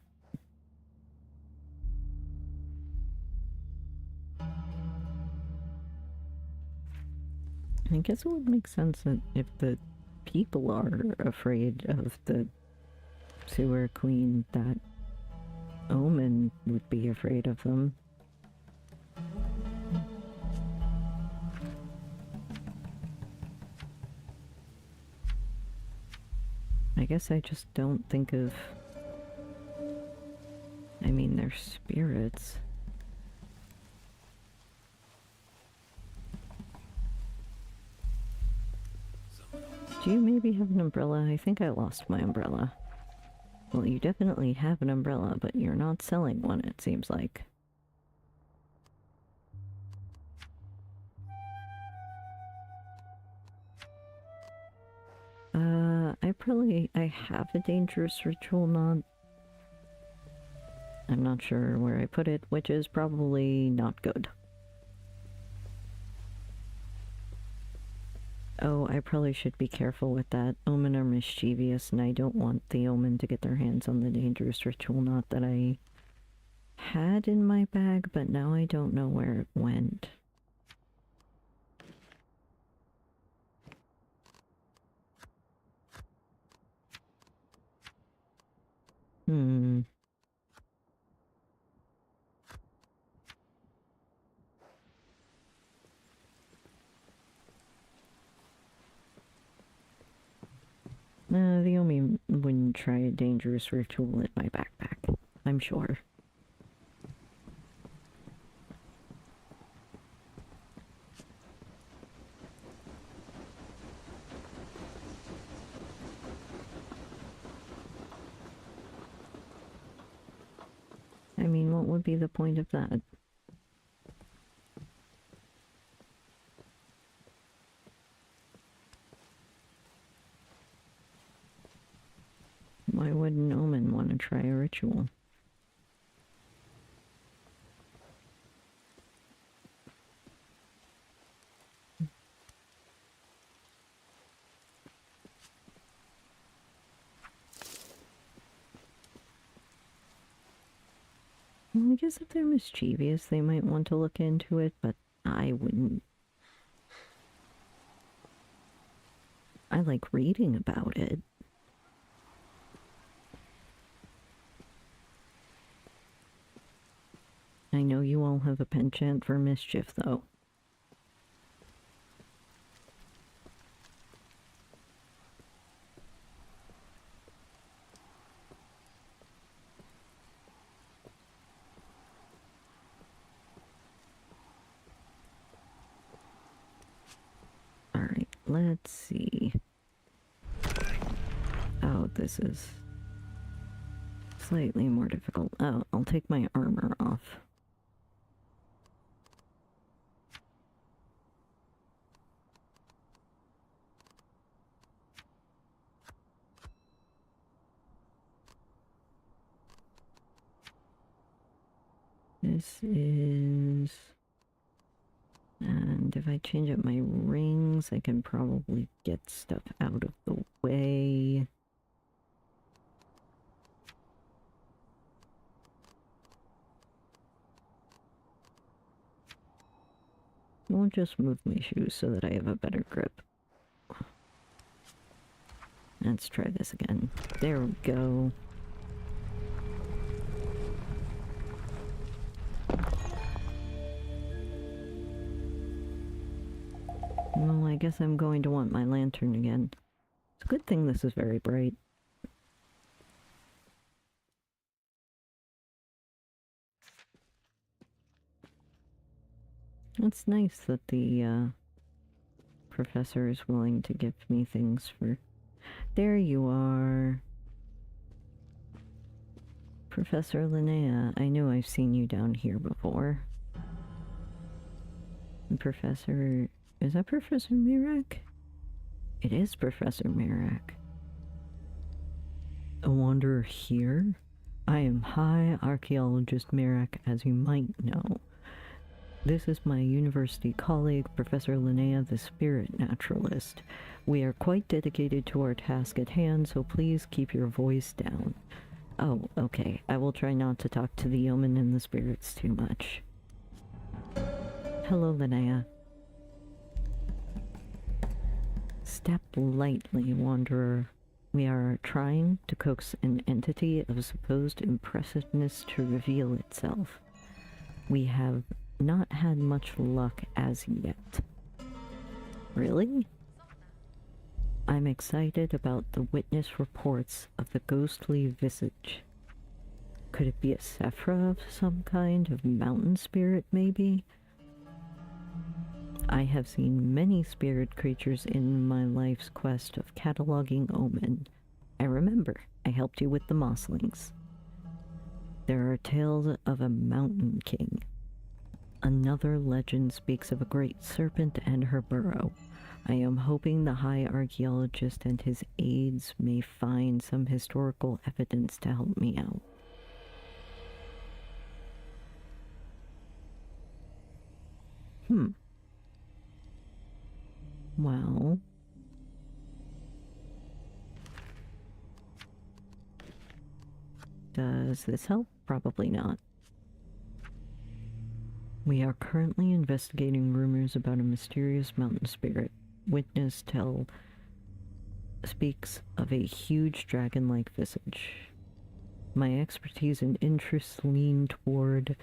I guess it would make sense that if the people are afraid of the sewer queen, that Omin would be afraid of them. I guess I just don't think of... I mean, they're spirits. Do you maybe have an umbrella? I think I lost my umbrella. Well, you definitely have an umbrella, but you're not selling one, it seems like. I have a dangerous ritual knot. I'm not sure where I put it, which is probably not good. Oh, I probably should be careful with that. Omin are mischievous, and I don't want the Omin to get their hands on the dangerous ritual knot that I had in my bag, but now I don't know where it went. The Omi wouldn't try a dangerous ritual in my backpack, I'm sure. I mean, what would be the point of that? Why wouldn't Omin want to try a ritual? Well, I guess if they're mischievous, they might want to look into it, but I wouldn't. I like reading about it. I know you all have a penchant for mischief, though. Alright, let's see. Oh, this is slightly more difficult. Oh, I'll take my armor off. This is... And if I change up my rings, I can probably get stuff out of the way. I'll just move my shoes so that I have a better grip. Let's try this again. There we go. Well, I guess I'm going to want my lantern again. It's a good thing this is very bright. It's nice that the professor is willing to give me things for... There you are. Professor Linnea, I know I've seen you down here before. Professor... Is that Professor Mirak? It is Professor Mirak. A wanderer here? I am High Archaeologist Mirak, as you might know. This is my university colleague, Professor Linnea, the Spirit Naturalist. We are quite dedicated to our task at hand, so please keep your voice down. Oh, okay. I will try not to talk to the Omin and the spirits too much. Hello, Linnea. Step lightly, Wanderer. We are trying to coax an entity of supposed impressiveness to reveal itself. We have not had much luck as yet. Really? I'm excited about the witness reports of the ghostly visage. Could it be a Sephra of some kind of mountain spirit, maybe? I have seen many spirit creatures in my life's quest of cataloging Omin. I remember, I helped you with the mosslings. There are tales of a mountain king. Another legend speaks of a great serpent and her burrow. I am hoping the High Archaeologist and his aides may find some historical evidence to help me out. Well... Does this help? Probably not. We are currently investigating rumors about a mysterious mountain spirit. Witness speaks of a huge dragon-like visage. My expertise and interests lean toward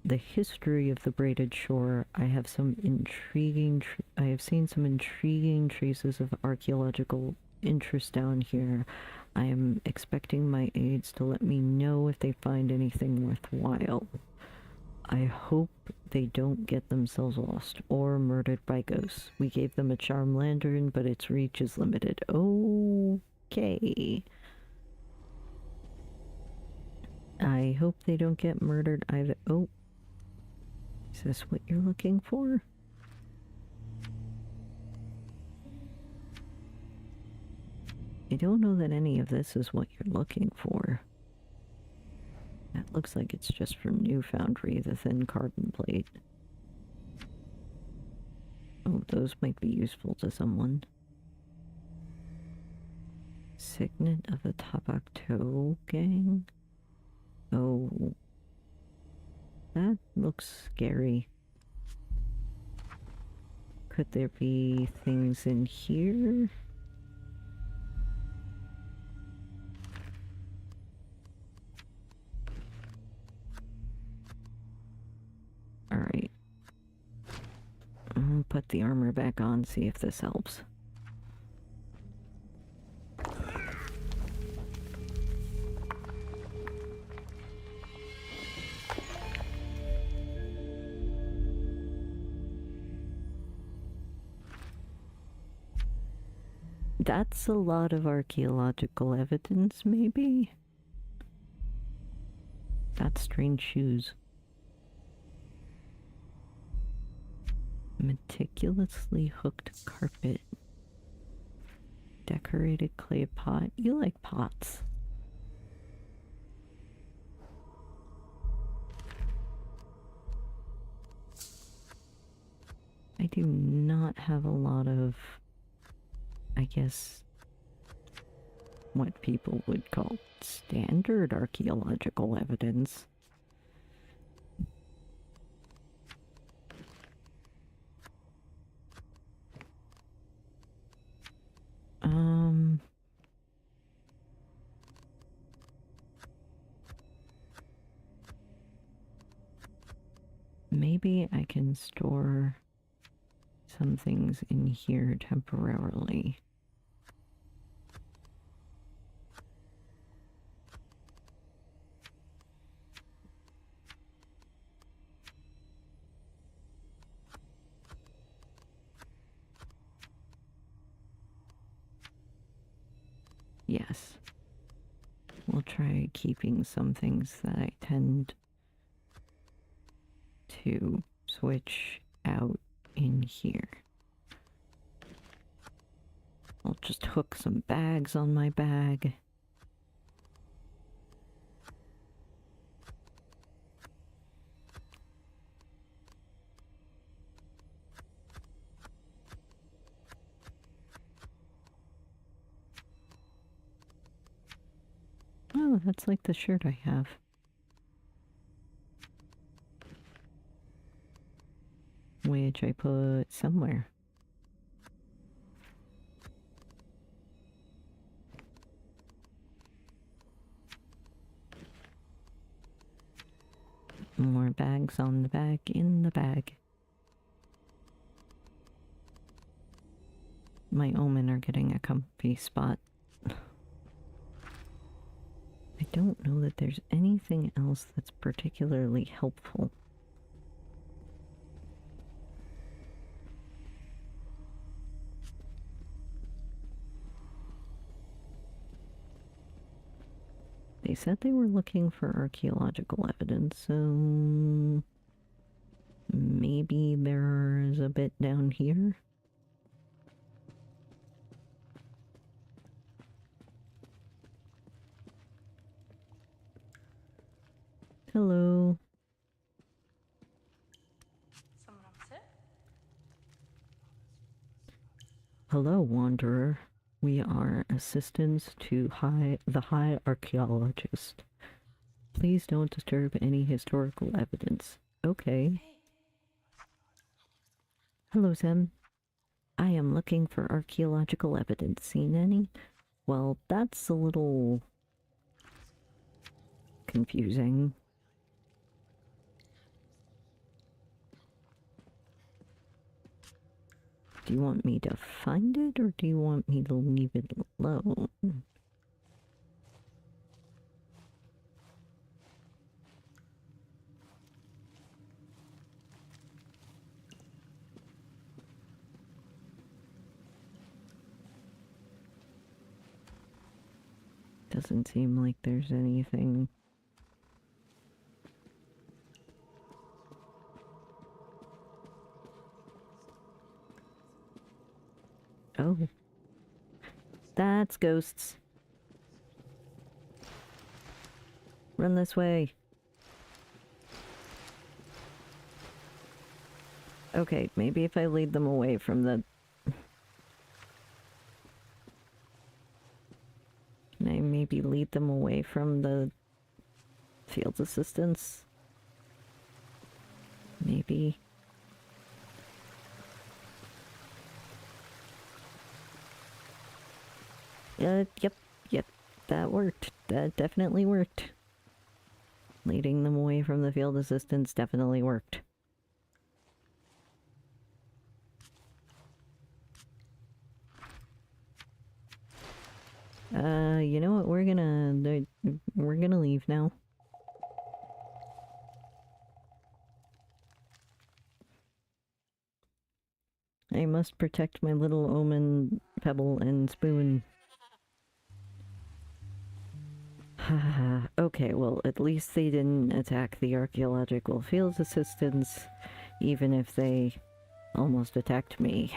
the history of the braided shore. I have seen some intriguing traces of archaeological interest down here. I am expecting my aides to let me know if they find anything worthwhile. I hope they don't get themselves lost or murdered by ghosts. We gave them a charm lantern, but its reach is limited. Okay. I hope they don't get murdered either. Oh. Is this what you're looking for? I don't know that any of this is what you're looking for. That looks like it's just from New Foundry, the thin carbon plate. Oh, those might be useful to someone. Signet of the Tabacto gang? Oh. That looks scary. Could there be things in here? Alright. I'll put the armor back on, see if this helps. That's a lot of archaeological evidence, maybe? That's strange shoes. Meticulously hooked carpet. Decorated clay pot. You like pots. I do not have a lot of, I guess, what people would call standard archaeological evidence. Maybe I can store some things in here temporarily. Yes. We'll try keeping some things that I tend to switch out in here. I'll just hook some bags on my bag. Oh, that's like the shirt I have. Which I put somewhere. More bags on the bag, in the bag. My Omin are getting a comfy spot. I don't know that there's anything else that's particularly helpful. They said they were looking for archaeological evidence, so maybe there's a bit down here. Hello. Someone opposite? Hello, Wanderer. We are assistants to the High Archaeologist. Please don't disturb any historical evidence. Okay. Hello, Sam. I am looking for archaeological evidence. Seen any? Well, that's a little confusing. Do you want me to find it, or do you want me to leave it alone? Doesn't seem like there's anything. Oh. That's ghosts. Run this way. Okay, maybe if I lead them away from the... Can I maybe lead them away from the field assistants? Maybe. Yep, that worked. That definitely worked. Leading them away from the field assistants definitely worked. You know what, we're gonna leave now. I must protect my little Omin, Pebble, and Spoon. Okay, well, at least they didn't attack the archaeological field assistants, even if they almost attacked me.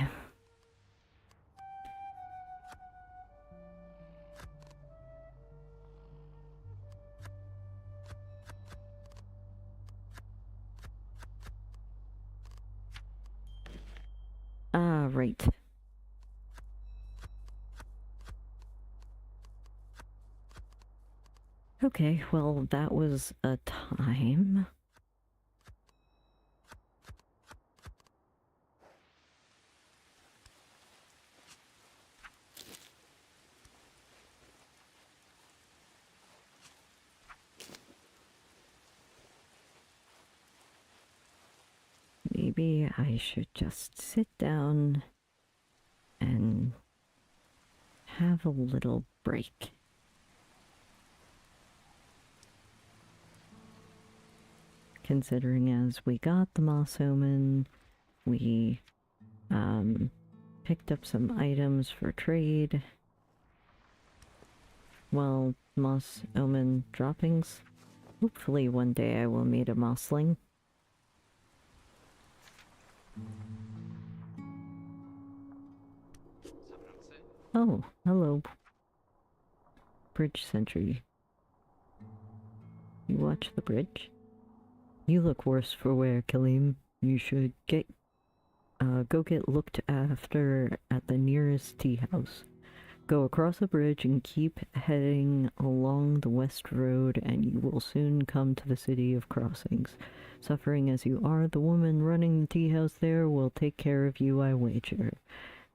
Ah, right. Okay, well, that was a time. Maybe I should just sit down and have a little break. Considering as we got the Moss Omen, we picked up some items for trade. Well, Moss Omen droppings. Hopefully one day I will meet a Mossling. Oh, hello. Bridge sentry. You watch the bridge? You look worse for wear, Khelim. You should go get looked after at the nearest tea house. Go across the bridge and keep heading along the west road and you will soon come to the city of crossings. Suffering as you are, the woman running the tea house there will take care of you, I wager.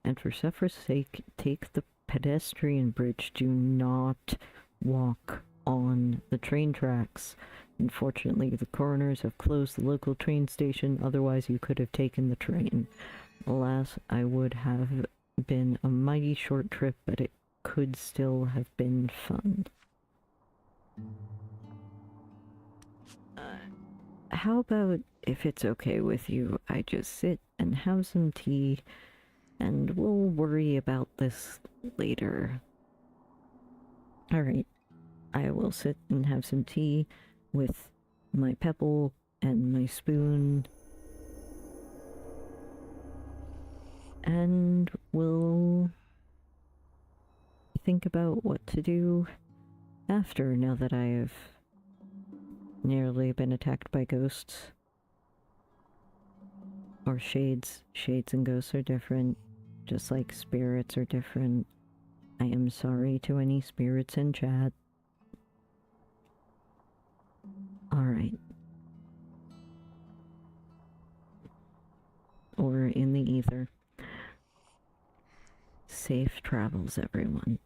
And for Sephra's sake, take the pedestrian bridge. Do not walk on the train tracks. Unfortunately, the coroners have closed the local train station, otherwise you could have taken the train. Alas, I would have been a mighty short trip, but it could still have been fun. How about, if it's okay with you, I just sit and have some tea, and we'll worry about this later. Alright, I will sit and have some tea with my Pebble and my Spoon, and we'll think about what to do after, now that I have nearly been attacked by ghosts. Or shades. Shades and ghosts are different, just like spirits are different. I am sorry to any spirits in chat. Alright. Or in the ether. Safe travels, everyone.